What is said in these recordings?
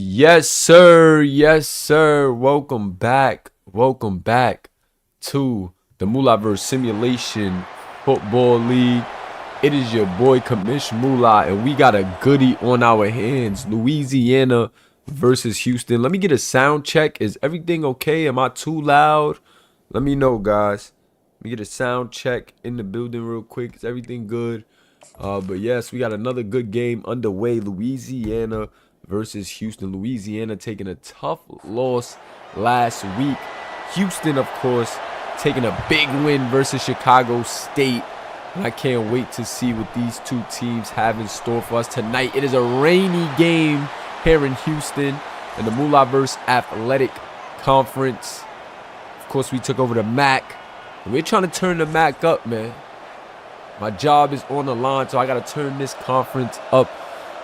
Yes, sir. Yes, sir. Welcome back. Welcome back to the Moolahverse Simulation Football League. It is your boy, Commish Moolah, and we got a goodie on our hands. Louisiana versus Houston. Let me get a sound check. Is everything okay? Am I too loud? Let me know, guys. Let me get a sound check in the building real quick. Is everything good? But yes, we got another good game underway. Louisiana versus Houston. Louisiana taking a tough loss last week. Houston, of course, taking a big win versus Chicago State. And I can't wait to see what these two teams have in store for us tonight. It is a rainy game here in Houston in the Moolahverse Athletic Conference. Of course, we took over the MAC. And we're trying to turn the MAC up, man. My job is on the line, so I got to turn this conference up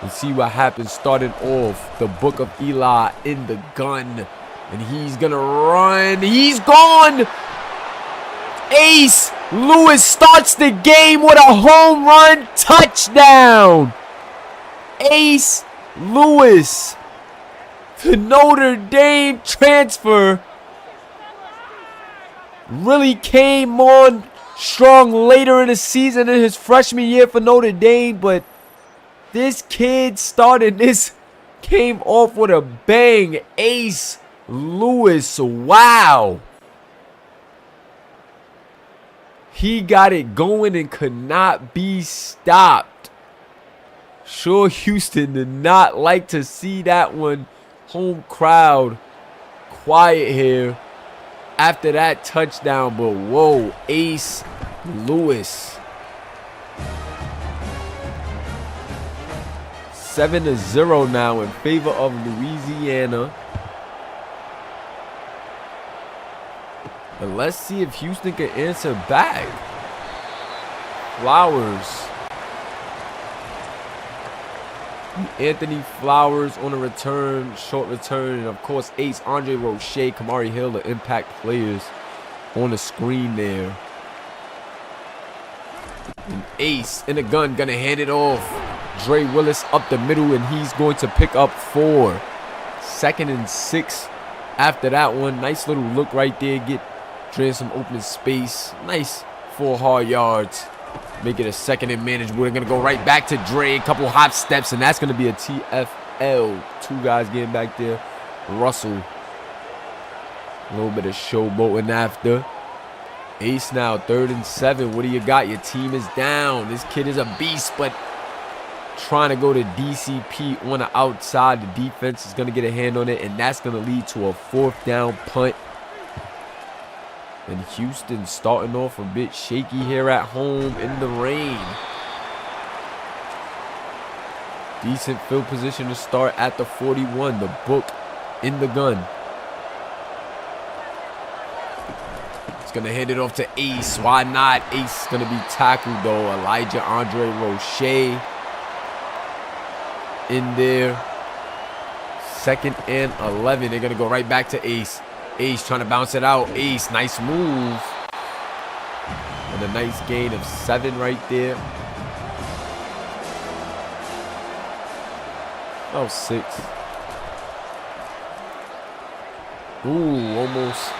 and see what happens. Starting off, the Book of Eli in the gun. And he's going to run. He's gone. Ace Lewis starts the game with a home run touchdown. Ace Lewis, the Notre Dame transfer, really came on strong later in the season in his freshman year for Notre Dame, but this kid started this game off with a bang. Ace Lewis, wow. He got it going and could not be stopped. Sure, Houston did not like to see that one. Home crowd quiet here after that touchdown, but whoa, Ace Lewis. 7-0 now in favor of Louisiana. And let's see if Houston can answer back. Flowers. Anthony Flowers on a return, short return. And of course, Ace, Andre Roche, Kamari Hill, the impact players on the screen there. And Ace in the gun, gonna hand it off. Dre Willis up the middle, and he's going to pick up 4. 2nd and 6 after that one. Nice little look right there. Get Dre some open space. Nice 4 hard yards. Make it a 2nd and manageable. They're going to go right back to Dre. A couple hop steps, and that's going to be a TFL. 2 guys getting back there. Russell. A little bit of showboating after. Ace now, 3rd and 7. What do you got? Your team is down. This kid is a beast, but trying to go to DCP on the outside. The defense is going to get a hand on it, and that's going to lead to a 4th down punt. And Houston starting off a bit shaky here at home in the rain. Decent field position to start at the 41. The Book in the gun. It's going to hand it off to Ace. Why not? Ace is going to be tackled, though. Elijah Andre Roche in there. 2nd and 11. They're going to go right back to Ace. Ace trying to bounce it out. Ace, nice move. And a nice gain of 7 right there. Oh, 6. Ooh, almost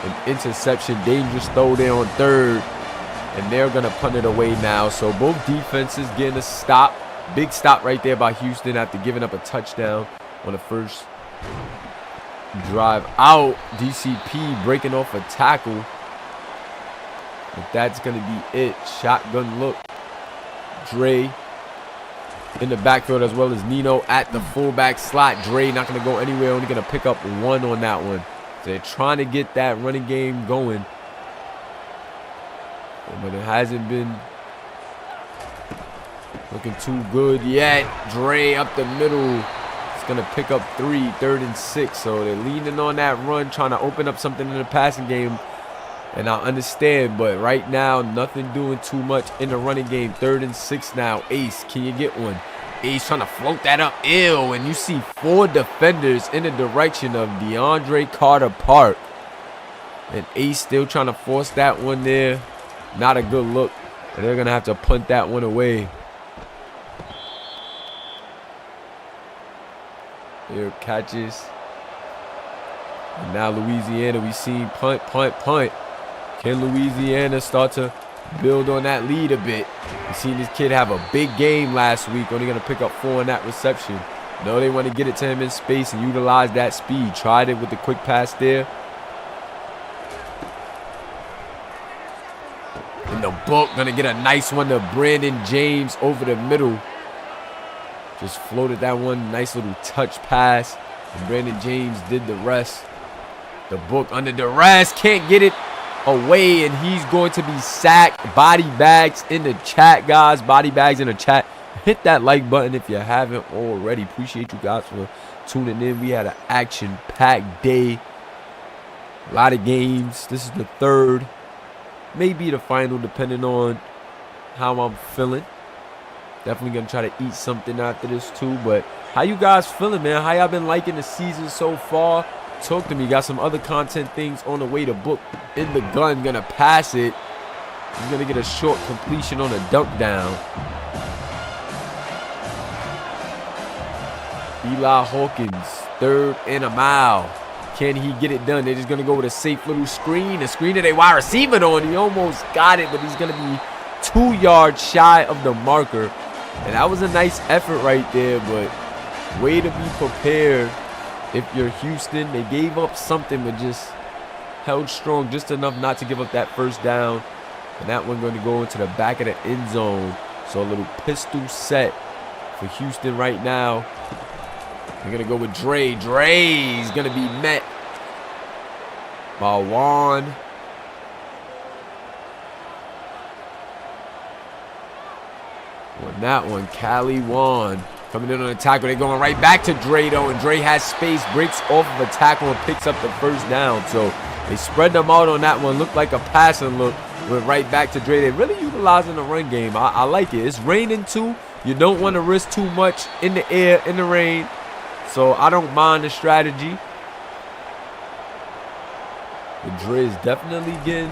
an interception. Dangerous throw there on 3rd. And they're going to punt it away now. So both defenses getting a stop. Big stop right there by Houston after giving up a touchdown on the first drive out. DCP breaking off a tackle. But that's going to be it. Shotgun look. Dre in the backfield as well as Nino at the fullback slot. Dre not going to go anywhere. Only going to pick up 1 on that one. So they're trying to get that running game going. But it hasn't been looking too good yet. Dre up the middle. Going to pick up 3, 3rd and 6. So they're leaning on that run, trying to open up something in the passing game. And I understand, but right now, nothing doing too much in the running game. 3rd and 6 now. Ace, can you get one? Ace trying to float that up ill. And you see 4 defenders in the direction of DeAndre Carter Park. And Ace still trying to force that one there. Not a good look. And they're going to have to punt that one away. Here catches. And now Louisiana, we seen punt. Can Louisiana start to build on that lead a bit? We seen this kid have a big game last week. Only going to pick up 4 on that reception. No, they want to get it to him in space and utilize that speed. Tried it with the quick pass there. And the book going to get a nice one to Brandon James over the middle. Just floated that one. Nice little touch pass. And Brandon James did the rest. The book under duress. Can't get it away. And he's going to be sacked. Body bags in the chat, guys. Body bags in the chat. Hit that like button if you haven't already. Appreciate you guys for tuning in. We had an action-packed day. A lot of games. This is the third. Maybe the final, depending on how I'm feeling. Definitely going to try to eat something after this too. But how you guys feeling, man? How y'all been liking the season so far? Talk to me. Got some other content things on the way. To book in the gun. Going to pass it. He's going to get a short completion on a dunk down. Eli Hawkins, 3rd and a mile. Can he get it done? They're just going to go with a safe little screen. A screen that they wide receiving on. He almost got it, but he's going to be 2 yards shy of the marker. And that was a nice effort right there, but way to be prepared if you're Houston. They gave up something, but just held strong just enough not to give up that first down. And that one going to go into the back of the end zone. So a little pistol set for Houston right now. They're going to go with Dre. Dre's going to be met by Juan. On that one, Cali Juan coming in on the tackle. They're going right back to Dre, though. And Dre has space, breaks off of a tackle, and picks up the first down. So they spread them out on that one. Looked like a passing look. Went right back to Dre. They're really utilizing the run game. I like it. It's raining, too. You don't want to risk too much in the air, in the rain. So I don't mind the strategy. But Dre is definitely getting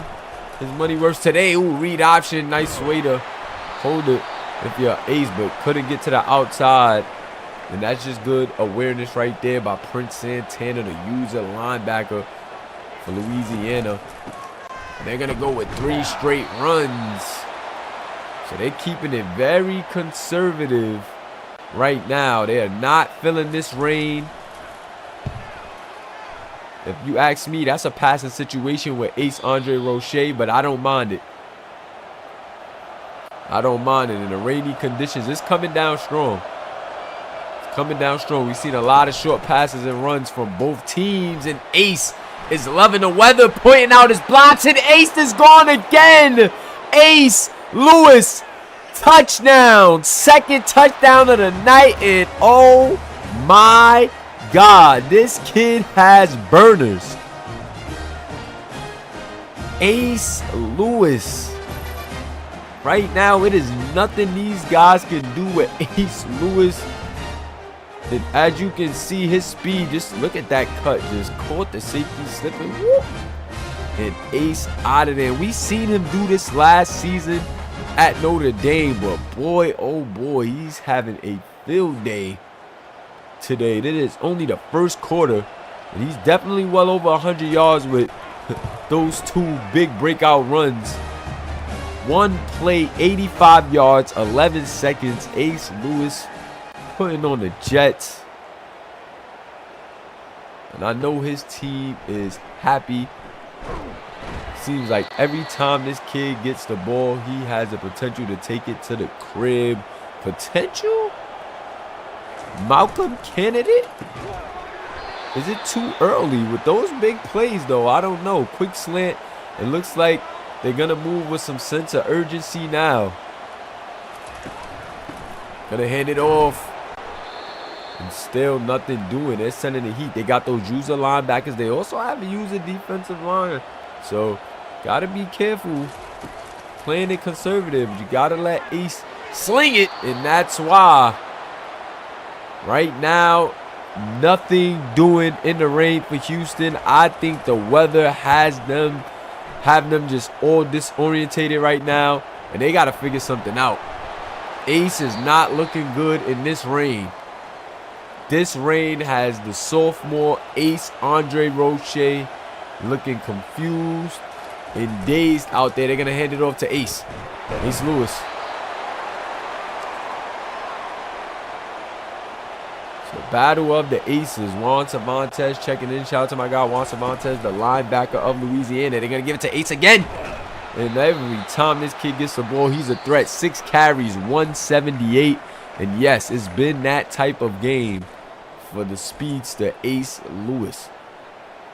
his money worth today. Ooh, read option. Nice way to hold it if you're ace, but couldn't get to the outside. And that's just good awareness right there by Prince Santana, the user linebacker for Louisiana. And they're going to go with 3 straight runs. So they're keeping it very conservative right now. They are not feeling this rain. If you ask me, that's a passing situation with Ace Andre Roche, but I don't mind it. I don't mind it. In the rainy conditions, it's coming down strong. It's coming down strong. We've seen a lot of short passes and runs from both teams, and Ace is loving the weather, pointing out his blocks, and Ace is gone again. Ace Lewis, touchdown. 2nd touchdown of the night, and oh my God, this kid has burners. Ace Lewis. Right now, it is nothing these guys can do with Ace Lewis. And as you can see, his speed, just look at that cut. Just caught the safety slipping. Whoop. And Ace out of there. We seen him do this last season at Notre Dame. But boy, oh boy, he's having a field day today. That is only the first quarter. And he's definitely well over 100 yards with those 2 big breakout runs. One play, 85 yards, 11 seconds. Ace Lewis putting on the Jets. And I know his team is happy. Seems like every time this kid gets the ball, he has the potential to take it to the crib. Potential? Malcolm candidate? Is it too early with those big plays, though? I don't know. Quick slant. It looks like they're going to move with some sense of urgency now. Going to hand it off. And still nothing doing. They're sending the heat. They got those user linebackers. They also have a user defensive line. So, got to be careful playing it conservative. You got to let Ace sling it. And that's why right now, nothing doing in the rain for Houston. I think the weather has them just all disorientated right now. And they got to figure something out. Ace is not looking good in this rain. This rain has the sophomore ace Andre Roche looking confused and dazed out there. They're going to hand it off to Ace Lewis. So battle of the aces. Juan Cervantes checking in. Shout out to my guy Juan Cervantes, the linebacker of Louisiana. They're going to give it to Ace again. And every time this kid gets the ball, he's a threat. 6 carries, 178. And yes, it's been that type of game for the speedster Ace Lewis.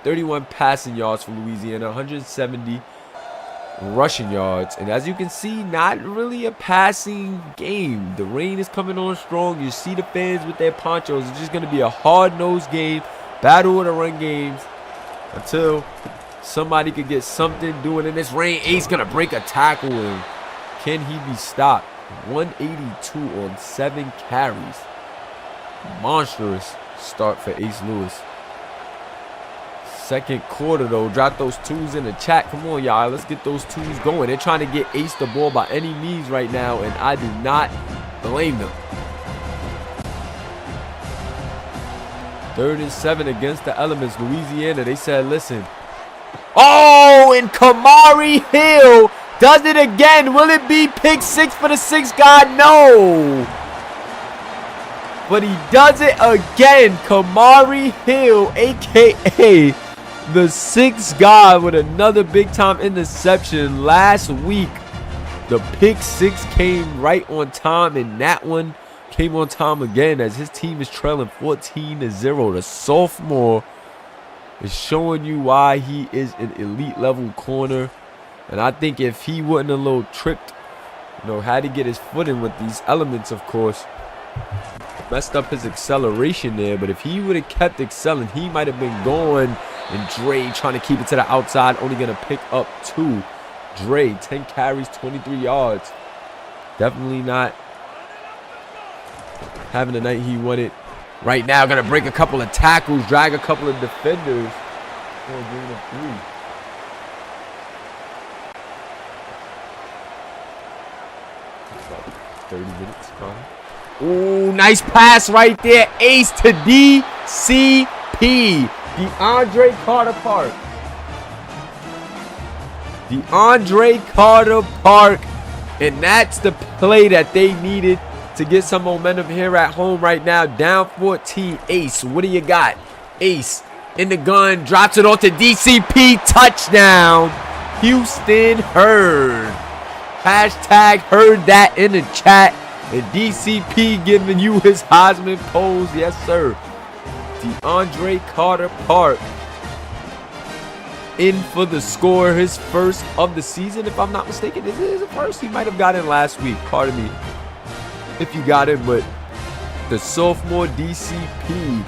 31 passing yards for Louisiana, 170 rushing yards. And as you can see, not really a passing game. The rain is coming on strong. You see the fans with their ponchos. It's just going to be a hard-nosed game, battle of the run games, until somebody could get something doing in this rain. Ace going to break a tackle, and can he be stopped? 182 on 7 carries. Monstrous start for Ace Lewis. Second quarter, though. Drop those twos in the chat. Come on, y'all. Let's get those twos going. They're trying to get Ace the ball by any means right now, and I do not blame them. 3rd and 7 against the Elements. Louisiana, they said, listen. Oh, and Kamari Hill does it again. Will it be pick 6 for the 6th guy? No. But he does it again. Kamari Hill, a.k.a. the 6th guy, with another big-time interception. Last week, the pick 6 came right on time, and that one came on time again as his team is trailing 14-0. The sophomore is showing you why he is an elite-level corner. And I think if he wasn't a little tripped, had to get his foot in with these Elements, of course, messed up his acceleration there. But if he would have kept excelling, he might have been going. And Dre trying to keep it to the outside, only going to pick up 2. Dre, 10 carries, 23 yards. Definitely not having the night he wanted. Right now, going to break a couple of tackles, drag a couple of defenders. Oh, gain of 3. 30 minutes, probably. Ooh, nice pass right there. Ace to DCP. DeAndre Carter Park. DeAndre Carter Park. And that's the play that they needed to get some momentum here at home right now. Down 14. Ace, what do you got? Ace in the gun. Drops it off to DCP. Touchdown. Houston Herd. Hashtag heard that in the chat. And DCP giving you his Heisman pose. Yes, sir. DeAndre Carter Park in for the score. His first of the season, if I'm not mistaken. This is the first. He might have got in last week. Pardon me if you got him. But the sophomore DCP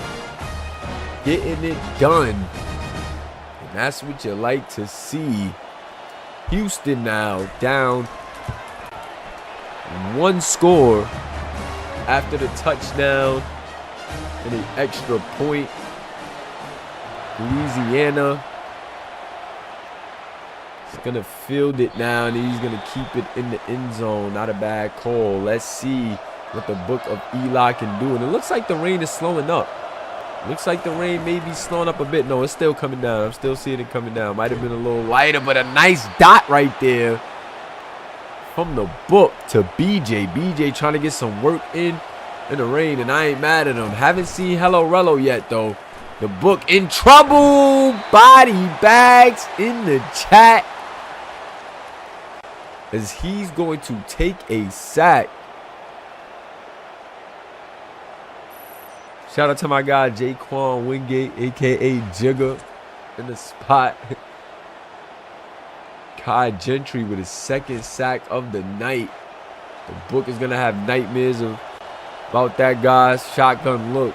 getting it done. And that's what you like to see. Houston now down 1 score after the touchdown and an extra point. Louisiana is going to field it now, and he's going to keep it in the end zone. Not a bad call. Let's see what the Book of Eli can do. And it looks like the rain is slowing up. Looks like the rain may be slowing up a bit. No, it's still coming down. I'm still seeing it coming down. Might have been a little lighter, but a nice dot right there from the Book to BJ. BJ trying to get some work in the rain, and I ain't mad at him. Haven't seen Hello Rello yet, though. The Book in trouble. Body bags in the chat as he's going to take a sack. Shout out to my guy Jaquan Wingate, a.k.a. Jigga, in the spot. Kai Gentry with his 2nd sack of the night. The Book is going to have nightmares about that guy's shotgun look.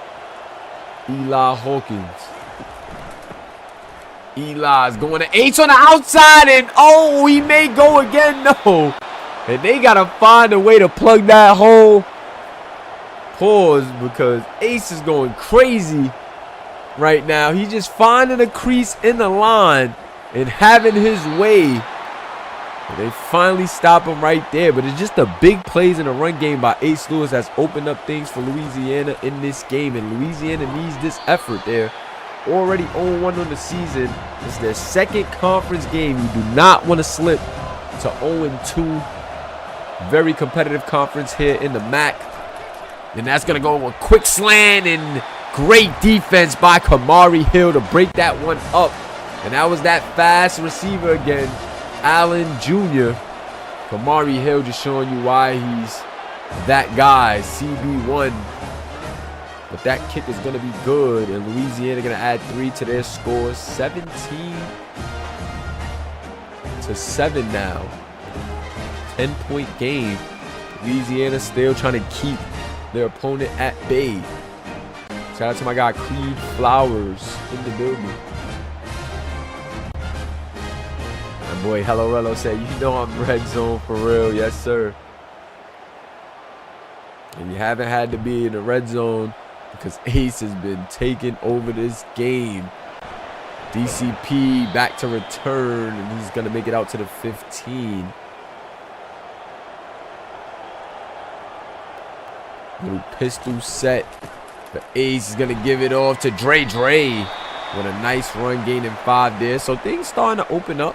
Eli Hawkins. Eli's going to Ace on the outside, and oh, he may go again. No. And they got to find a way to plug that hole. Pause, because Ace is going crazy right now. He's just finding a crease in the line and having his way They finally stop him right there, but it's just the big plays in the run game by Ace Lewis that's opened up things for Louisiana in this game, and Louisiana needs this effort. They're already 0-1 on the season. It's their second conference game. You do not want to slip to 0-2. Very competitive conference here in the MAC. And that's going to go a quick slant and great defense by Kamari Hill to break that one up. And that was that fast receiver again, Allen Jr. Kamari Hill just showing you why he's that guy, CB1. But that kick is going to be good, and Louisiana going to add 3 to their score. 17-7 now. 10-point game. Louisiana still trying to keep their opponent at bay. Shout out to my guy Creed Flowers in the building. My boy Hello Rello said, you know I'm red zone for real. Yes, sir. And you haven't had to be in the red zone because Ace has been taking over this game. DCP back to return, and he's going to make it out to the 15. Little pistol set. The Ace is going to give it off to Dre with a nice run, gaining 5 there. So things starting to open up.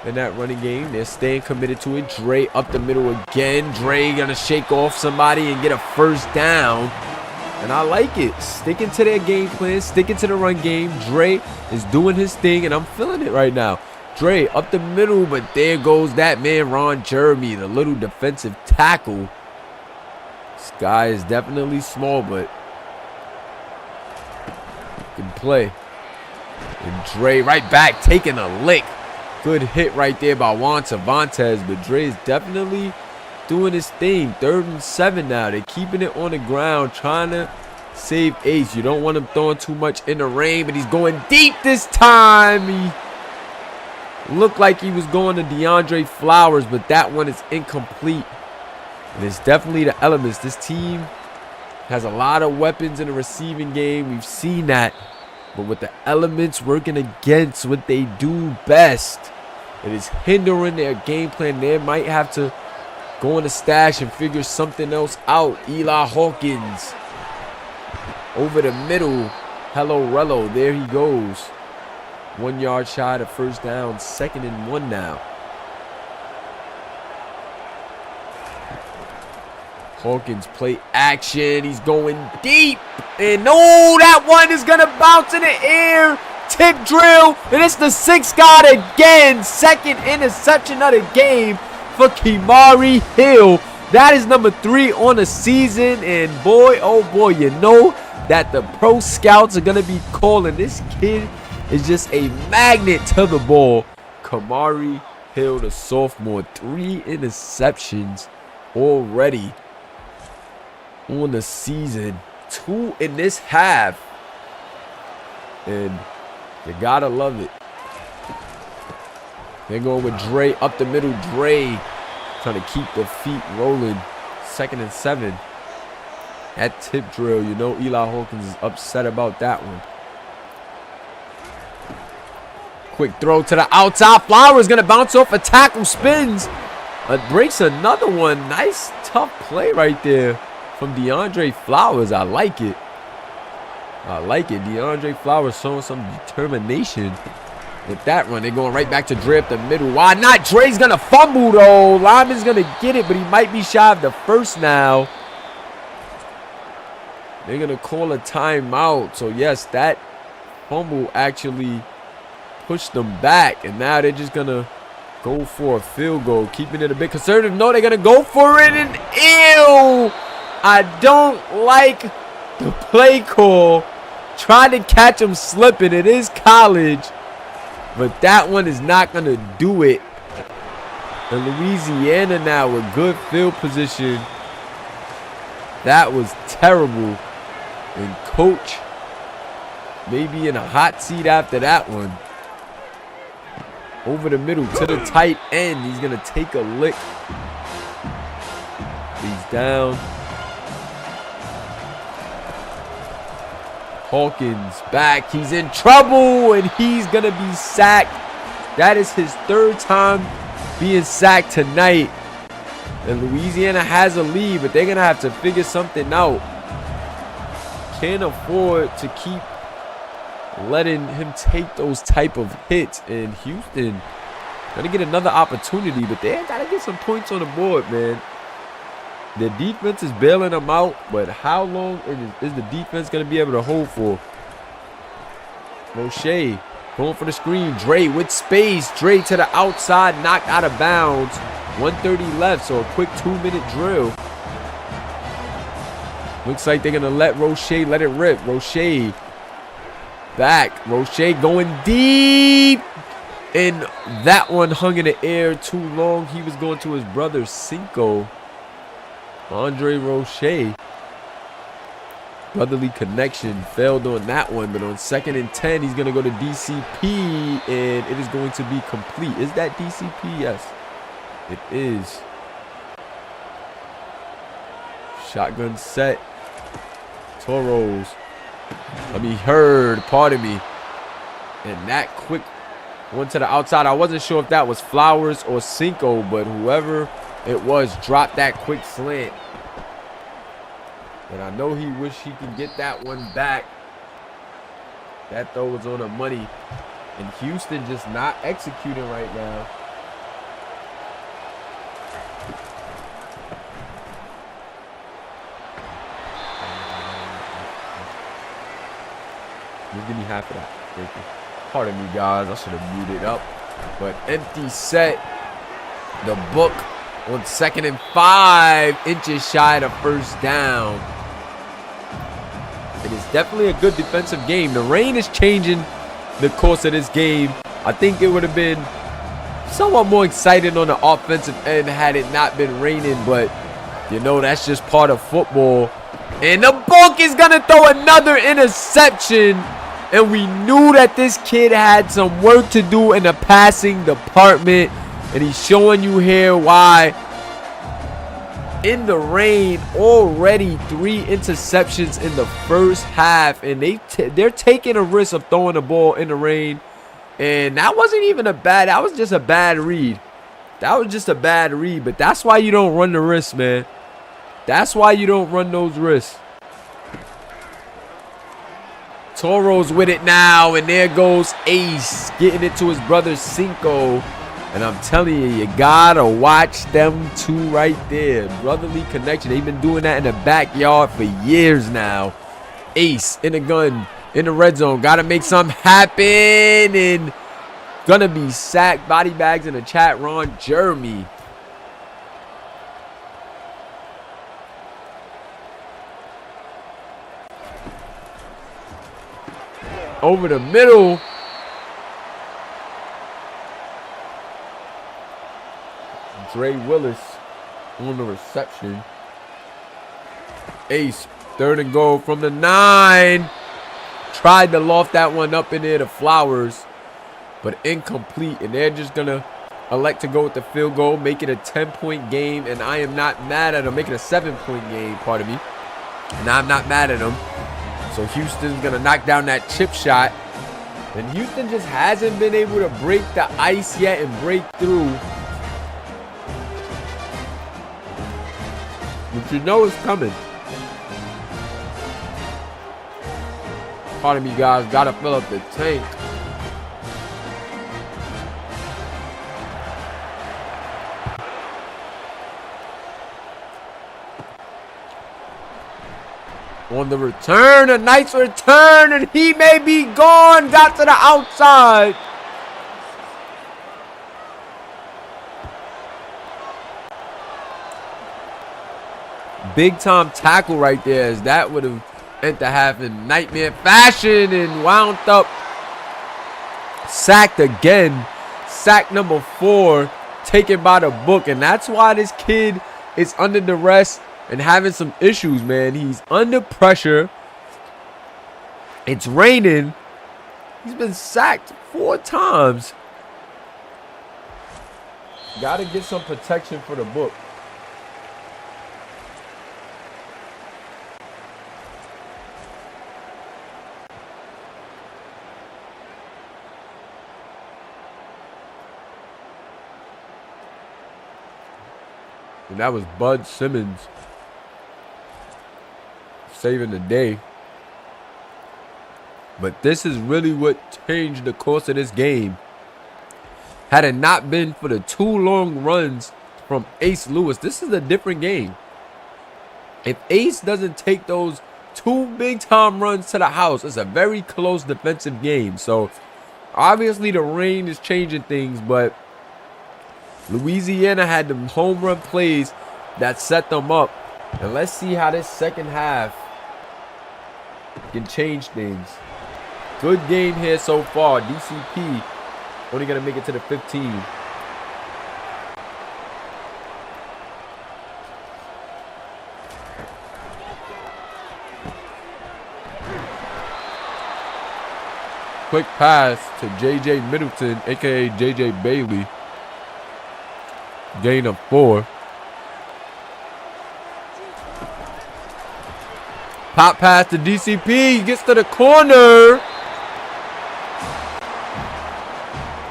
in that running game. They're staying committed to it. Dre up the middle again. Dre going to shake off somebody and get a first down. And I like it. Sticking to their game plan. Sticking to the run game. Dre is doing his thing, and I'm feeling it right now. Dre up the middle, but there goes that man, Ron Jeremy, the little defensive tackle. This guy is definitely small, but can play. And Dre right back, taking a lick. Good hit right there by Juan Cervantes, but Dre is definitely doing his thing. 3rd and 7 now. They're keeping it on the ground, trying to save Ace. You don't want him throwing too much in the rain, but he's going deep this time. He looked like he was going to DeAndre Flowers, but that one is incomplete. And it's definitely the elements. This team has a lot of weapons in the receiving game. We've seen that. But with the elements working against what they do best, it is hindering their game plan. They might have to go in the stash and figure something else out. Eli Hawkins over the middle. Hello Rello. There he goes. 1 yard shy of first down. 2nd and 1 now. Hawkins play action. He's going deep. And no, that one is going to bounce in the air. Tip drill. And it's the 6th guy again. 2nd interception of the game for Kamari Hill. That is number 3 on the season. And boy, oh boy, you know that the pro scouts are going to be calling. This kid is just a magnet to the ball. Kamari Hill, the sophomore. 3 interceptions already on the season. 2 in this half. And you gotta love it. They're going with Dre up the middle. Dre trying to keep the feet rolling. 2nd and 7. That tip drill, you know Eli Hawkins is upset about that one. Quick throw to the outside. Flowers going to bounce off a tackle. Spins. Breaks another one. Nice, tough play right there from DeAndre Flowers. I like it. DeAndre Flowers showing some determination with that run. They're going right back to Dre up the middle. Why not? Dre's going to fumble, though. Lyman's going to get it, but he might be shy of the first now. They're going to call a timeout. So, yes, that fumble actually pushed them back. And now they're just going to go for a field goal, keeping it a bit conservative. No, they're going to go for it. And ew! I don't like the play call. Trying to catch him slipping. It is college. But that one is not going to do it. And Louisiana now with good field position. That was terrible. And coach maybe in a hot seat after that one. Over the middle to the tight end. He's going to take a lick. He's down. Hawkins back. He's in trouble, and he's going to be sacked That is his third time being sacked tonight. And Louisiana has a lead, but they're going to have to figure something out. Can't afford to keep letting him take those type of hits. And Houston going to get another opportunity, but they got to get some points on the board, man. The defense is bailing them out, but how long is the defense going to be able to hold for? Roche going for the screen. Dre with space. Dre to the outside, knocked out of bounds. 1:30 left, so a quick 2-minute drill. Looks like they're going to let Roche let it rip. Roche back. Roche going deep. And that one hung in the air too long. He was going to his brother, Cinco. Andre Roche. Brotherly connection failed on that one, but on 2nd and 10, he's going to go to DCP, and it is going to be complete. Is that DCP? Yes, it is. Shotgun set. Toros. Pardon me. And that quick one to the outside. I wasn't sure if that was Flowers or Cinco, but whoever it was dropped that quick slant. And I know he wished he could get that one back. That throw was on the money. And Houston just not executing right now. Just give me half of that. Thank you. Pardon me, guys. I should have muted up. But empty set. The book on 2nd and 5. Inches shy of first down. It is definitely a good defensive game. The rain is changing the course of this game. I think it would have been somewhat more exciting on the offensive end had it not been raining. But, you know, that's just part of football. And the book is going to throw another interception. And we knew that this kid had some work to do in the passing department. And he's showing you here why. In the rain, already 3 interceptions in the first half. And they're taking a risk of throwing the ball in the rain. And that wasn't even a bad, that was just a bad read. That was just a bad read. But that's why you don't run the risk, man. That's why you don't run those risks. Toro's with it now, and there goes Ace, getting it to his brother Cinco. And I'm telling you, you gotta watch them two right there. Brotherly connection. They've been doing that in the backyard for years now. Ace in the gun, in the red zone. Gotta make something happen. And gonna be sacked. Body bags in the chat. Ron Jeremy. Over the middle. Dre Willis on the reception. Ace, 3rd and goal from the 9. Tried to loft that one up in there to Flowers, but incomplete. And they're just going to elect to go with the field goal, make it a 10-point game. And I am not mad at them. Make it a 7-point game, pardon me. And I'm not mad at them. So Houston's going to knock down that chip shot. And Houston just hasn't been able to break the ice yet and break through. But you know it's coming. Pardon me, guys. Gotta fill up the tank. On the return, a nice return, and he may be gone. Got to the outside. Big time tackle right there, as that would have ended the half in nightmare fashion and wound up. Sacked again. Sack number 4, taken by the book. And that's why this kid is under duress and having some issues, man. He's under pressure. It's raining. He's been sacked 4 times. Got to get some protection for the book. And that was Bud Simmons saving the day. But this is really what changed the course of this game. Had it not been for the 2 long runs from Ace Lewis, this is a different game. If Ace doesn't take those 2 big-time runs to the house, it's a very close defensive game. So, obviously, the rain is changing things, but Louisiana had the home run plays that set them up. And let's see how this second half can change things. Good game here so far. DCP only going to make it to the 15. Quick pass to J.J. Middleton, a.k.a. J.J. Bailey. Gain of 4. Pop pass to DCP. He gets to the corner.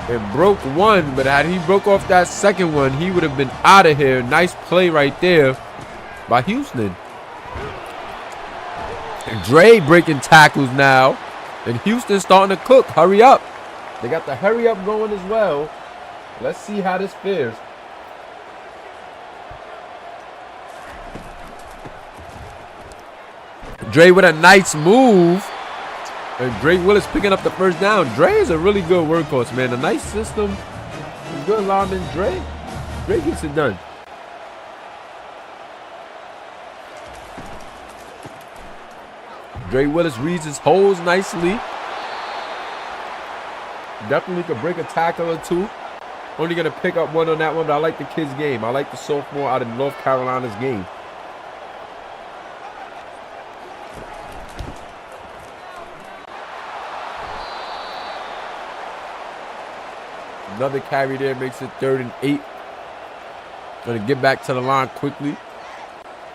And broke 1, but had he broke off that second one, he would have been out of here. Nice play right there by Houston. And Dre breaking tackles now. And Houston starting to cook. Hurry up. They got the hurry up going as well. Let's see how this fares. Dre with a nice move. And Dre Willis picking up the first down. Dre is a really good workhorse, man. A nice system. Good lineman. Dre gets it done. Dre Willis reads his holes nicely. Definitely could break a tackle or 2. Only going to pick up 1 on that one, but I like the kid's game. I like the sophomore out of North Carolina's game. Another carry there makes it 3rd and 8. Going to get back to the line quickly.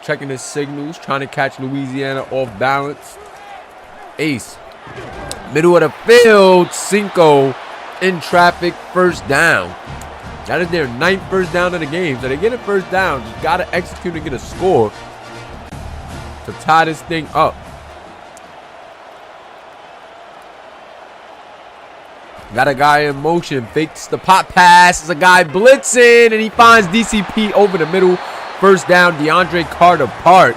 Checking his signals, trying to catch Louisiana off balance. Ace. Middle of the field. Cinco in traffic. First down. That is their 9th first down of the game. So they get a first down. Just got to execute and get a score to tie this thing up. Got a guy in motion. Fakes the pop pass. It's a guy blitzing. And he finds DCP over the middle. First down, DeAndre Carter Park.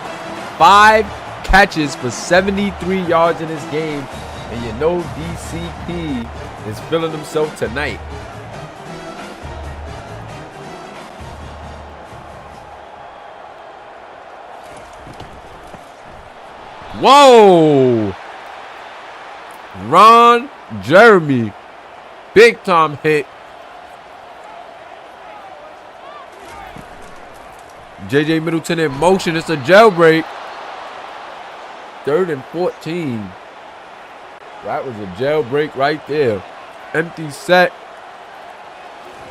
5 catches for 73 yards in this game. And you know DCP is feeling himself tonight. Whoa! Ron Jeremy. Big time hit. J.J. Middleton in motion. It's a jailbreak. 3rd and 14. That was a jailbreak right there. Empty set.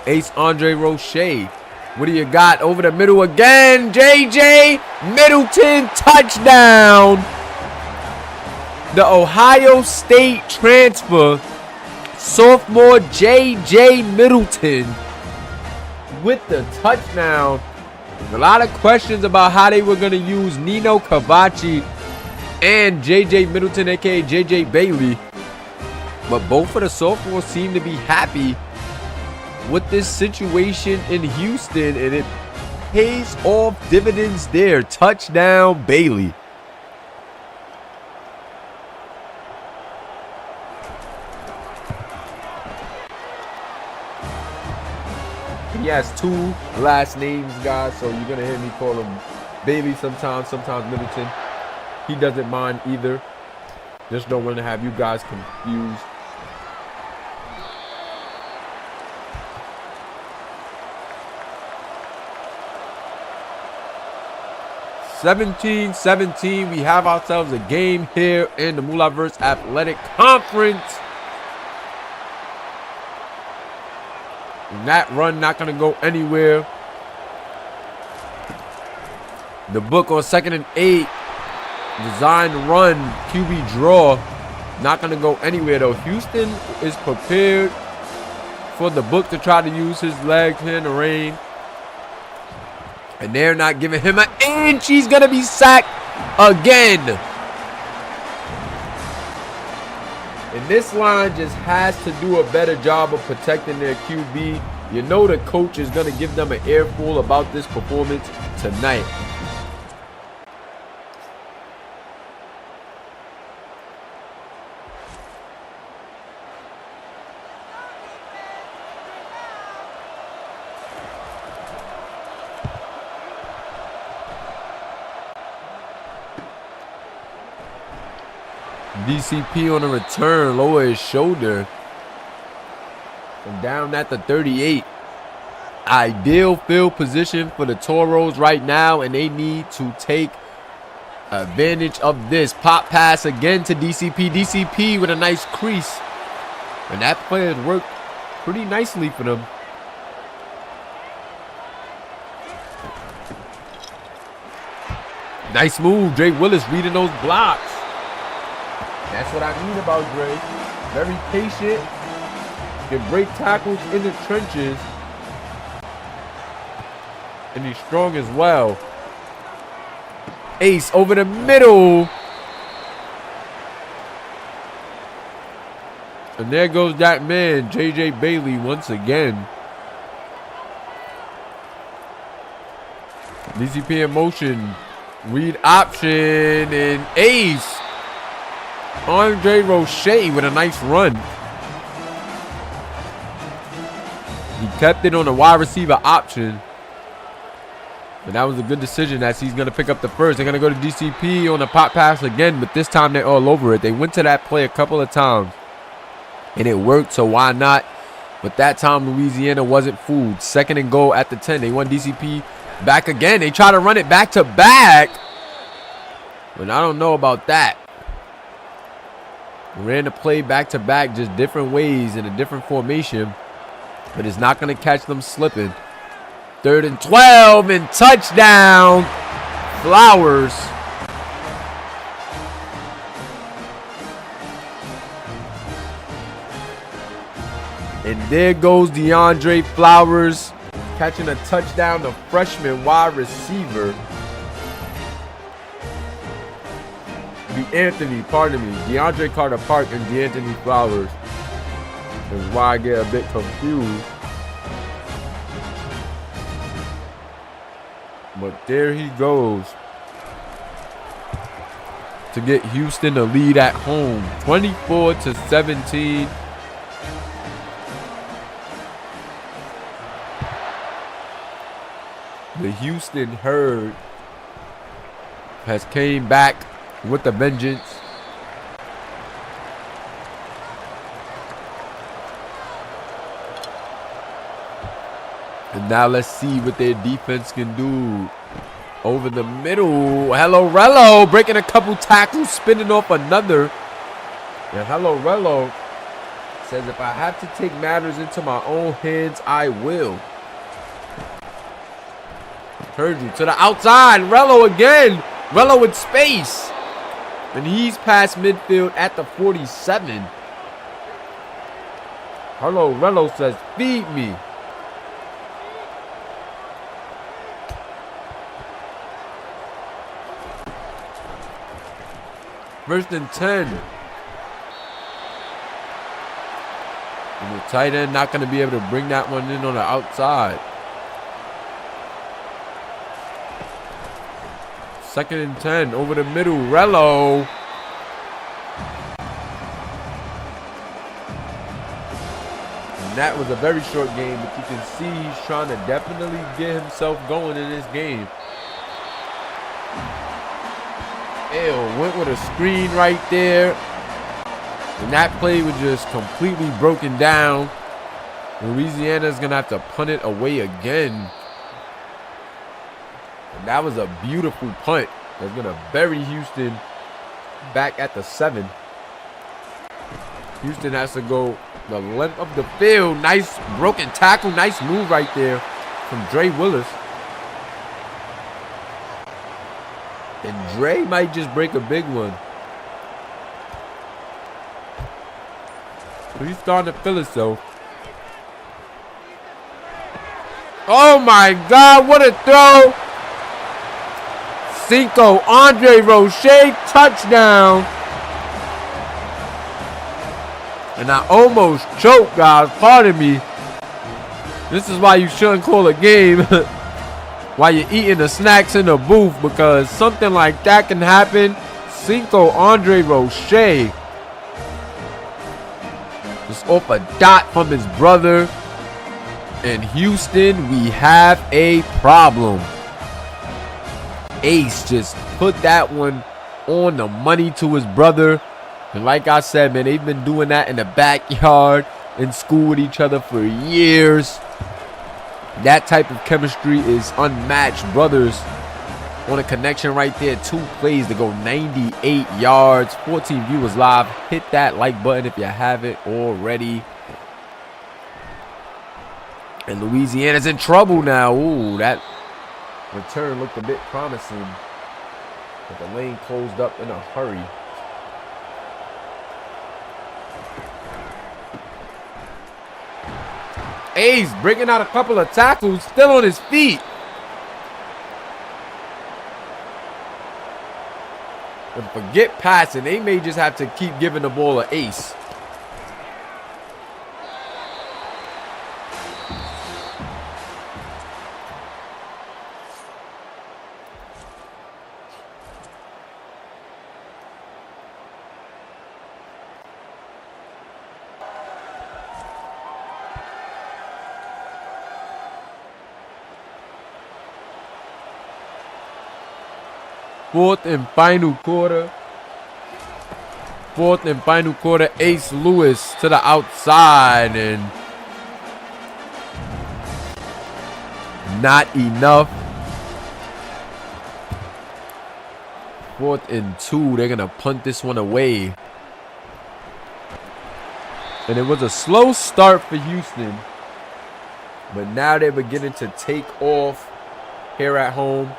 Ace Andre Roche. What do you got? Over the middle again. J.J. Middleton touchdown. The Ohio State transfer. Sophomore J.J. Middleton with the touchdown. A lot of questions about how they were going to use Nino Cavacci and J.J. Middleton, a.k.a. J.J. Bailey. But both of the sophomores seem to be happy with this situation in Houston, and it pays off dividends there. Touchdown, Bailey. He has 2 last names, guys, so you're going to hear me call him Bailey sometimes Middleton. He doesn't mind either. Just don't want to have you guys confused. (17-17). We have ourselves a game here in the Moolahverse Athletic Conference. And that run not going to go anywhere. The book on 2nd and 8. Design run. QB draw. Not going to go anywhere though. Houston is prepared for the book to try to use his legs here in the rain. And they're not giving him an inch. He's going to be sacked again. And this line just has to do a better job of protecting their QB. You know the coach is going to give them an earful about this performance tonight. DCP on a return, lower his shoulder. And down at the 38. Ideal field position for the Toros right now, and they need to take advantage of this. Pop pass again to DCP. DCP with a nice crease. And that play has worked pretty nicely for them. Nice move. Dre Willis reading those blocks. That's what I mean about Dre. Very patient. Can break tackles in the trenches. And he's strong as well. Ace over the middle. And there goes that man, JJ Bailey, once again. DCP in motion. Read option and ace. Andre Roche with a nice run. He kept it on a wide receiver option. And that was a good decision as he's going to pick up the first. They're going to go to DCP on a pop pass again, but this time they're all over it. They went to that play a couple of times, and it worked, so why not? But that time, Louisiana wasn't fooled. 2nd and goal at the 10. They want DCP back again. They try to run it back to back, but I don't know about that. Ran the play back to back, just different ways in a different formation, but it's not going to catch them slipping. 3rd and 12 and touchdown, Flowers. And there goes DeAndre Flowers catching a touchdown, the freshman wide receiver. DeAndre Carter Park and DeAnthony Flowers. That's why I get a bit confused. But there he goes to get Houston the lead at home, 24-17. The Houston Herd has came back with a vengeance. And now let's see what their defense can do. Over the middle. Hello Rello breaking a couple tackles, spinning off another. And Hello Rello says, if I have to take matters into my own hands, I will. Heard you. To the outside. Rello again. Rello with space. And he's past midfield at the 47. Hello Rello says, feed me. First and 10. And the tight end not going to be able to bring that one in on the outside. 2nd and 10 over the middle. Rello. And that was a very short game, but you can see he's trying to definitely get himself going in this game. Ew, went with a screen right there. And that play was just completely broken down. Louisiana's going to have to punt it away again. And that was a beautiful punt. That's going to bury Houston back at the 7. Houston has to go the length of the field. Nice broken tackle. Nice move right there from Dre Willis. And Dre might just break a big one. But he's starting to feel himself. Oh my God, what a throw Cinco, Andre Roche, touchdown. And I almost choked, guys. Pardon me. This is why you shouldn't call a game while you're eating the snacks in the booth, because something like that can happen. Cinco, Andre Roche. Just off a dot from his brother. In Houston, we have a problem. Ace just put that one on the money to his brother. And like I said, man, they've been doing that in the backyard in school with each other for years. That type of chemistry is unmatched. Brothers on a connection right there. 2 plays to go 98 yards. 14 viewers live. Hit that like button if you haven't already. And Louisiana's in trouble now. Ooh, that return looked a bit promising. But the lane closed up in a hurry. Ace breaking out a couple of tackles, still on his feet. And forget passing. They may just have to keep giving the ball to Ace. Fourth and final quarter. Ace Lewis to the outside, and not enough. 4th and 2. They're going to punt this one away. And it was a slow start for Houston. But now they're beginning to take off here at home.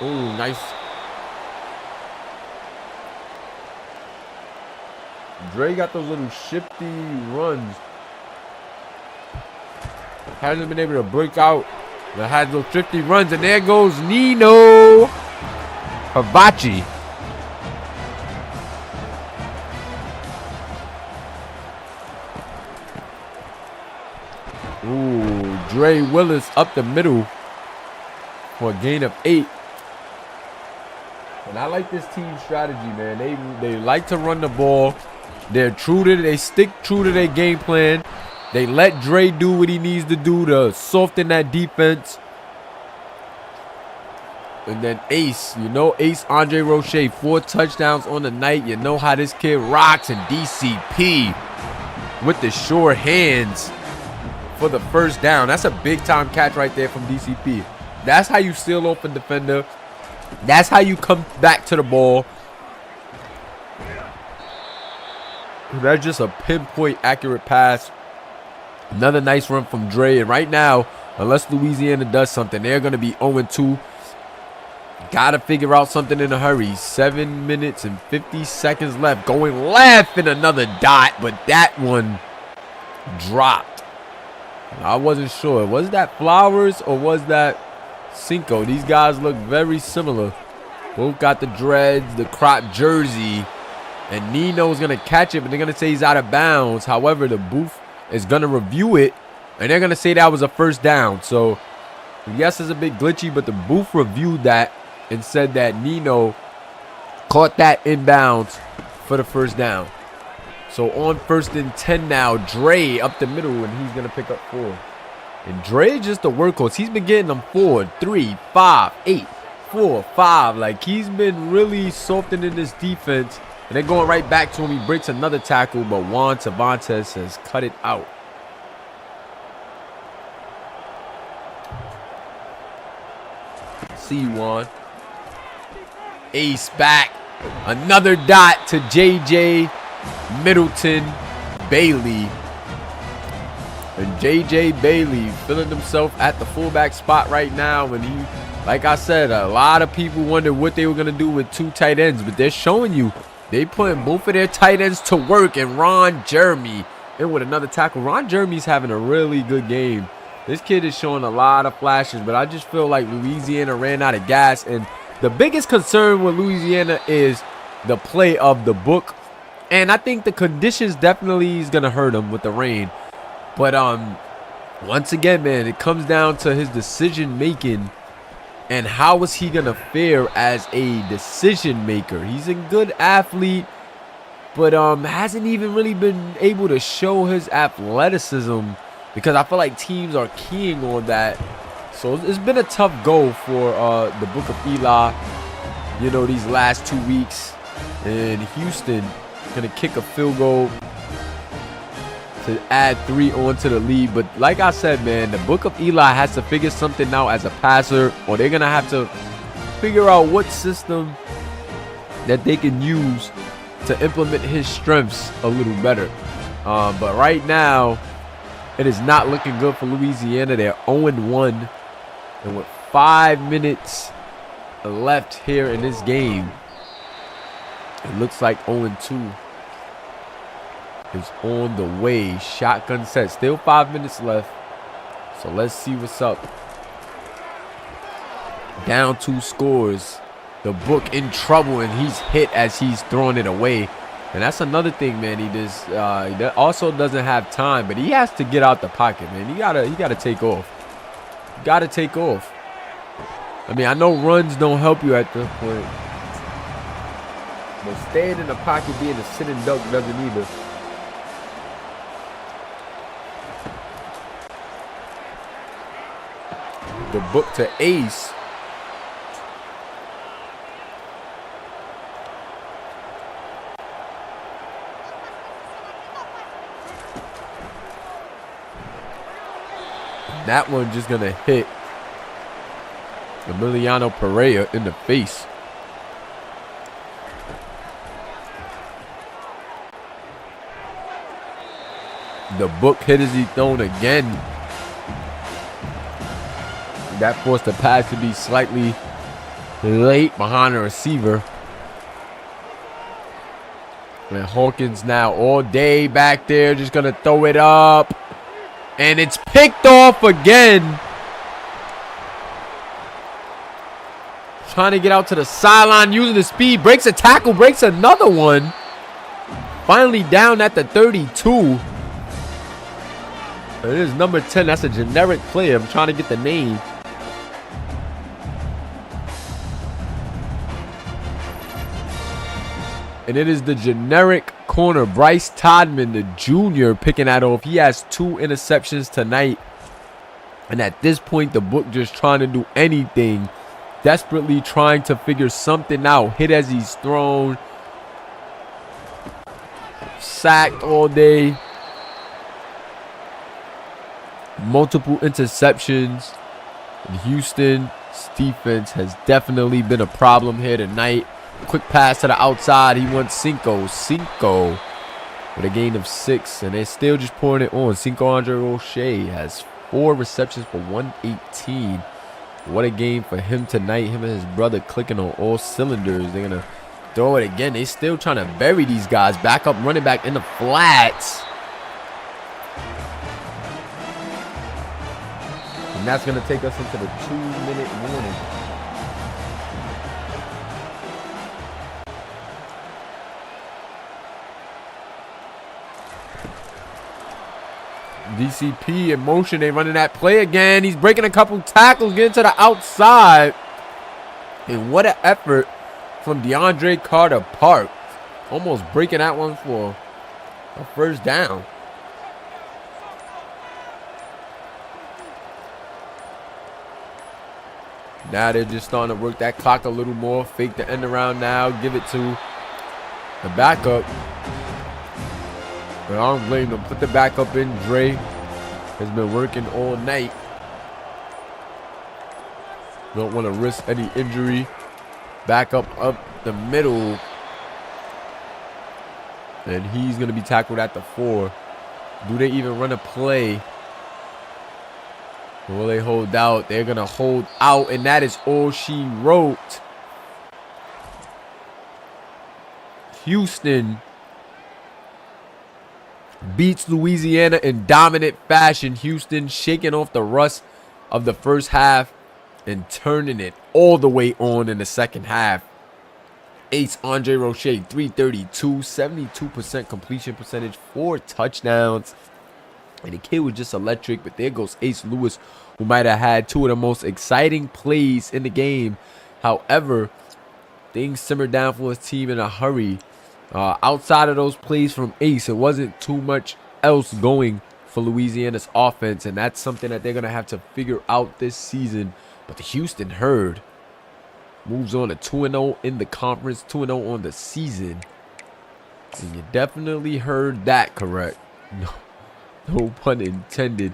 Oh, nice. Dre got those little shifty runs. Hasn't been able to break out. But has those shifty runs. And there goes Nino Havachi. Ooh, Dre Willis up the middle for a gain of 8. And I like this team strategy, man. They like to run the ball. They stick true to their game plan. They let Dre do what he needs to do to soften that defense. And then Ace, Ace Andre Roche, 4 touchdowns on the night. You know how this kid rocks. And DCP with the sure hands for the first down. That's a big time catch right there from DCP. That's how you seal off a defender. That's how you come back to the ball. That's just a pinpoint accurate pass. Another nice run from Dre. And right now, unless Louisiana does something, they're going to be 0-2. Got to figure out something in a hurry. 7 minutes and 50 seconds left. Going left and another dot, but that one dropped. I wasn't sure. Was that Flowers or was that Cinco? These guys look very similar. Both got the dreads, the crop jersey. And Nino's going to catch it, but they're going to say he's out of bounds. However, the booth is going to review it, and they're going to say that was a first down. So, yes, it's a bit glitchy, but the booth reviewed that and said that Nino caught that inbounds for the first down. So, on 1st and 10 now, Dre up the middle, and he's going to pick up 4. And Dre is just a workhorse. He's been getting them 4, 3, 5, 8, 4, 5. Like, he's been really softening this defense. And they're going right back to him. He breaks another tackle, but Juan Cervantes has cut it out. See you, Juan. Ace back. Another dot to JJ Middleton Bailey. And JJ Bailey feeling himself at the fullback spot right now. And he, like I said, a lot of people wondered what they were going to do with 2 tight ends. But they're showing you they putting both of their tight ends to work. And Ron Jeremy in with another tackle. Ron Jeremy's having a really good game This kid is showing a lot of flashes, but I just feel like Louisiana ran out of gas. And the biggest concern with Louisiana is the play of the book. And I think the conditions definitely is going to hurt him with the rain. But once again, man, it comes down to his decision making. And how is he going to fare as a decision maker? He's a good athlete, but hasn't even really been able to show his athleticism, because I feel like teams are keying on that. So it's been a tough go for the Book of Eli, you know, these last 2 weeks. And Houston going to kick a field goal to add 3 onto the lead. But like I said, man, the Book of Eli has to figure something out as a passer, or they're going to have to figure out what system that they can use to implement his strengths a little better. But right now, it is not looking good for Louisiana. They're 0-1. And with 5 minutes left here in this game, it looks like 0-2 is on the way. Shotgun set. Still 5 minutes left. So let's see what's up. Down 2 scores. The Book in trouble, and he's hit as he's throwing it away. And that's another thing, man. He just he also doesn't have time, but he has to get out the pocket, man. He gotta take off. Gotta take off. I mean, I know runs don't help you at this point, but staying in the pocket, being a sitting duck, doesn't either. The Book to Ace. That one just going to hit Emiliano Pereira in the face. The Book hit as he thrown again. That forced the pass to be slightly late behind the receiver. And Hawkins now all day back there, just going to throw it up. And it's picked off again. Trying to get out to the sideline using the speed. Breaks a tackle, breaks another one. Finally down at the 32. It is number 10. That's a generic player. I'm trying to get the name. And it is the generic corner, Bryce Todman, the junior, picking that off. He has 2 interceptions tonight. And at this point, the Book just trying to do anything. Desperately trying to figure something out. Hit as he's thrown. Sacked all day. Multiple interceptions. And Houston's defense has definitely been a problem here tonight. Quick pass to the outside. He wants Cinco with a gain of 6. And they're still just pouring it on. Cinco Andre Roche has 4 receptions for 118. What a game for him tonight. Him and his brother clicking on all cylinders. They're going to throw it again. They're still trying to bury these guys. Back up running back in the flats. And that's going to take us into the 2-minute warning. DCP in motion. They running that play again. He's breaking a couple tackles, getting to the outside. And what an effort from DeAndre Carter Park. Almost breaking that one for a first down. Now they're just starting to work that clock a little more. Fake the end around now. Give it to the backup. But I don't blame them. Put the backup in. Dre has been working all night. Don't want to risk any injury. Backup up the middle. And he's going to be tackled at the 4. Do they even run a play? Or will they hold out? They're going to hold out. And that is all she wrote. Houston beats Louisiana in dominant fashion. Houston shaking off the rust of the first half and turning it all the way on in the second half. Ace Andre Roche, 332, 72% completion percentage, 4 touchdowns. And the kid was just electric. But there goes Ace Lewis, who might have had 2 of the most exciting plays in the game. However, things simmered down for his team in a hurry. Outside of those plays from Ace, it wasn't too much else going for Louisiana's offense. And that's something that they're going to have to figure out this season. But the Houston Herd moves on to 2-0 in the conference, 2-0 on the season. And you definitely heard that correct. No pun intended.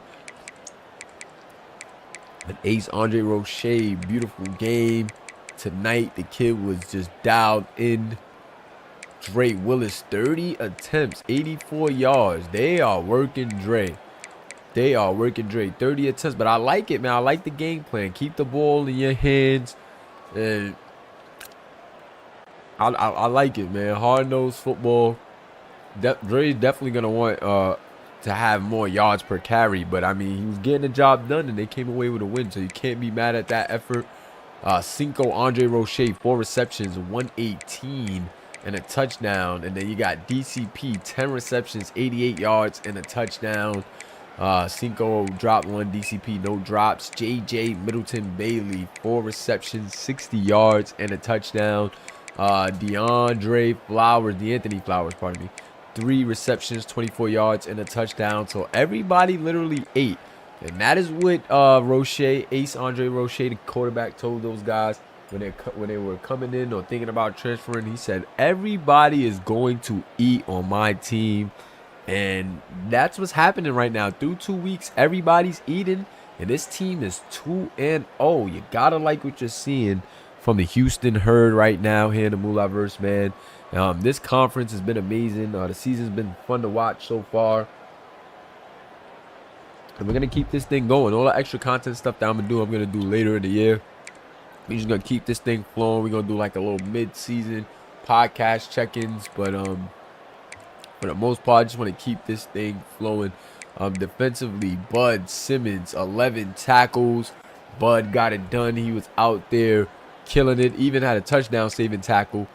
But Ace Andre Roche, beautiful game tonight. The kid was just dialed in. Dre Willis, 30 attempts, 84 yards. They are working Dre. They are working Dre. 30 attempts. But I like it, man. I like the game plan. Keep the ball in your hands. And I like it, man. Hard-nosed football. Dre's definitely going to want to have more yards per carry. But, I mean, he was getting the job done, and they came away with a win. So you can't be mad at that effort. Cinco Andre Roche, 4 receptions, 118. And a touchdown. And then you got DCP, 10 receptions, 88 yards, and a touchdown. Cinco dropped 1, DCP no drops. JJ Middleton Bailey, 4 receptions, 60 yards, and a touchdown. D'Anthony Flowers, pardon me, 3 receptions, 24 yards, and a touchdown. So everybody literally ate. And that is what Ace Andre Roche, the quarterback, told those guys when they were coming in or thinking about transferring. He said, everybody is going to eat on my team. And that's what's happening right now. Through 2 weeks, everybody's eating. And this team is 2-0. You got to like what you're seeing from the Houston Herd right now here in the Moolahverse, man. This conference has been amazing. The season's been fun to watch so far. And we're going to keep this thing going. All the extra content stuff that I'm going to do later in the year. We're just going to keep this thing flowing. We're going to do like a little mid-season podcast check-ins. But for the most part, I just want to keep this thing flowing. Defensively, Bud Simmons, 11 tackles. Bud got it done. He was out there killing it. Even had a touchdown-saving tackle.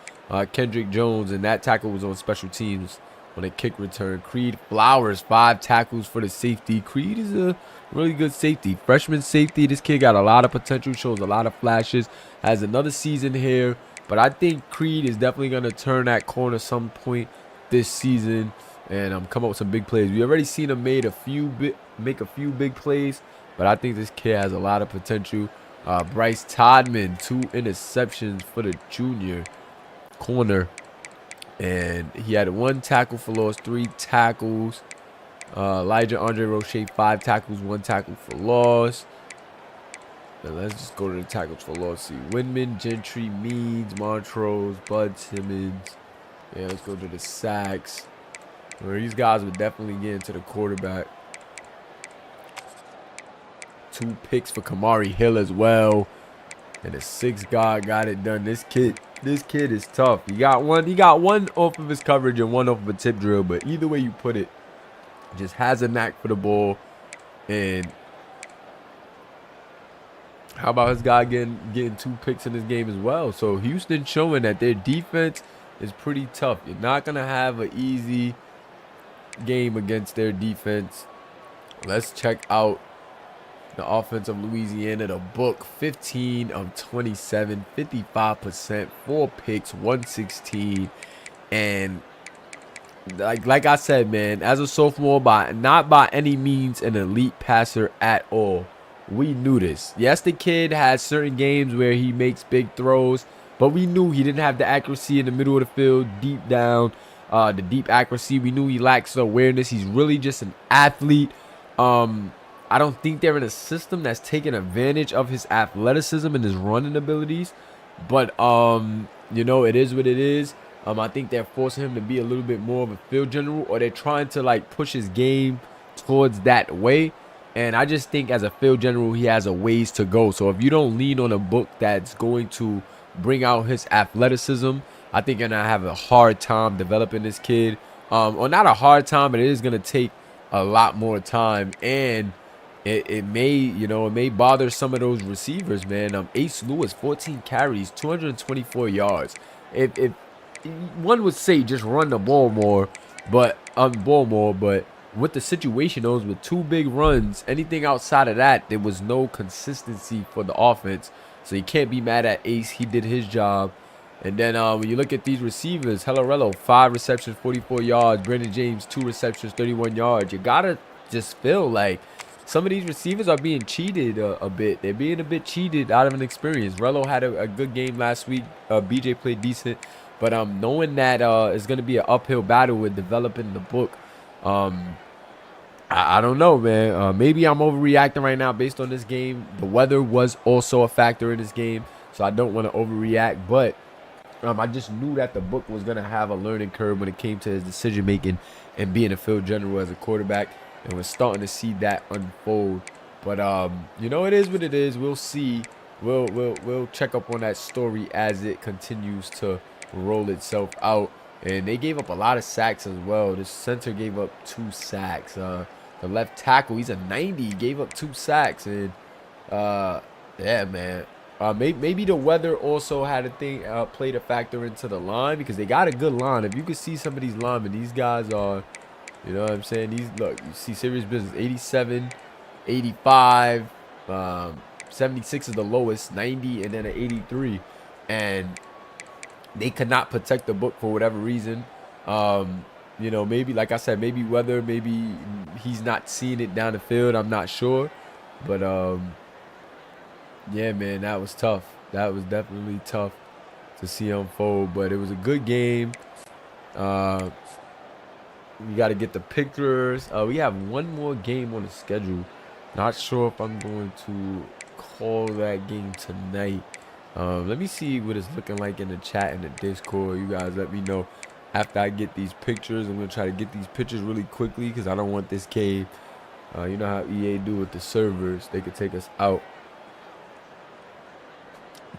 Kendrick Jones, and that tackle was on special teams on a kick return. Creed Flowers, 5 tackles for the safety. Creed is a really good safety. Freshman safety. This kid got a lot of potential, shows a lot of flashes. Has another season here. But I think Creed is definitely going to turn that corner some point this season and come up with some big plays. We already seen him make a few big plays, but I think this kid has a lot of potential. Bryce Todman, 2 interceptions for the junior corner, and he had 1 tackle for loss, 3 tackles. Elijah Andre Roche, 5 tackles, 1 tackle for loss. And let's just go to the tackles for loss. See, Windman, Gentry, Meads, Montrose, Bud Simmons. Yeah, let's go to the sacks. Where these guys would definitely get into the quarterback. 2 picks for Kamari Hill as well. And the 6th guy got it done. This kid is tough. He got one off of his coverage and 1 off of a tip drill. But either way you put it, just has a knack for the ball. And how about his guy getting 2 picks in this game as well? So Houston showing that their defense is pretty tough. You're not going to have an easy game against their defense. Let's check out the offense of Louisiana. The book, 15 of 27, 55%, 4 picks, 116. And like I said, man, as a sophomore, not by any means an elite passer at all. We knew this. Yes, the kid has certain games where he makes big throws, but we knew he didn't have the accuracy in the middle of the field, deep down, the deep accuracy. We knew he lacks the awareness. He's really just an athlete. I don't think they're in a system that's taking advantage of his athleticism and his running abilities. But, you know, it is what it is. I think they're forcing him to be a little bit more of a field general, or they're trying to, like, push his game towards that way. And I just think as a field general, he has a ways to go. So if you don't lean on a book that's going to bring out his athleticism, I think you're going to have a hard time developing this kid. or not a hard time, but it is going to take a lot more time, and it may bother some of those receivers, man. Ace Lewis, 14 carries, 224 yards. If one would say just run the ball more, but with the situation, those with 2 big runs, anything outside of that, there was no consistency for the offense. So you can't be mad at Ace. He did his job. And then when you look at these receivers, Hellarello, 5 receptions, 44 yards. Brandon James, 2 receptions, 31 yards. You got to just feel like some of these receivers are being cheated a bit. They're being a bit cheated out of an experience. Rello had a good game last week. BJ played decent. But knowing that it's going to be an uphill battle with developing the book, I don't know, man. Maybe I'm overreacting right now based on this game. The weather was also a factor in this game, so I don't want to overreact. But I just knew that the book was going to have a learning curve when it came to his decision-making and being a field general as a quarterback. And we're starting to see that unfold. But, it is what it is. We'll see. We'll check up on that story as it continues to roll itself out. And they gave up a lot of sacks as well. The center gave up 2 sacks. The left tackle, he's a 90, gave up 2 sacks. And, yeah, man. Maybe the weather also had played a factor into the line, because they got a good line. If you could see some of these linemen, these guys are, you know what I'm saying? Look, you see serious business. 87, 85, 76 is the lowest, 90, and then an 83. And they could not protect the book for whatever reason. Maybe, like I said, maybe weather, maybe he's not seeing it down the field. I'm not sure. But, yeah, man, that was tough. That was definitely tough to see unfold. But it was a good game. We got to get the pictures. We have one more game on the schedule. Not sure if I'm going to call that game tonight. Let me see what it's looking like in the chat and the Discord. You guys let me know after I get these pictures. I'm going to try to get these pictures really quickly, because I don't want this game. You know how EA do with the servers. They could take us out.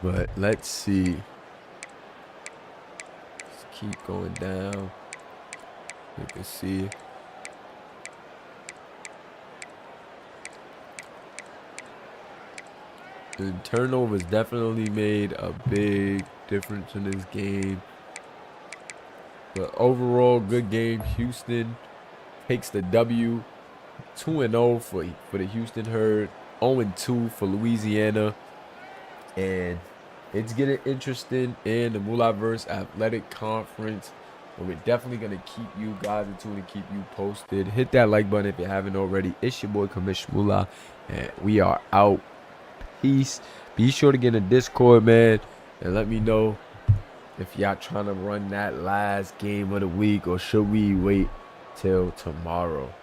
But let's see. Let's keep going down. You can see. The turnovers definitely made a big difference in this game. But overall, good game. Houston takes the W. 2-0 for the Houston Herd. 0-2 for Louisiana. And it's getting interesting in the Moolahverse Athletic Conference. And we're definitely going to keep you guys in tune and keep you posted. Hit that like button if you haven't already. It's your boy, Commish Moolah. And we are out. Peace. Be sure to get in the Discord, man. And let me know if y'all trying to run that last game of the week, or should we wait till tomorrow.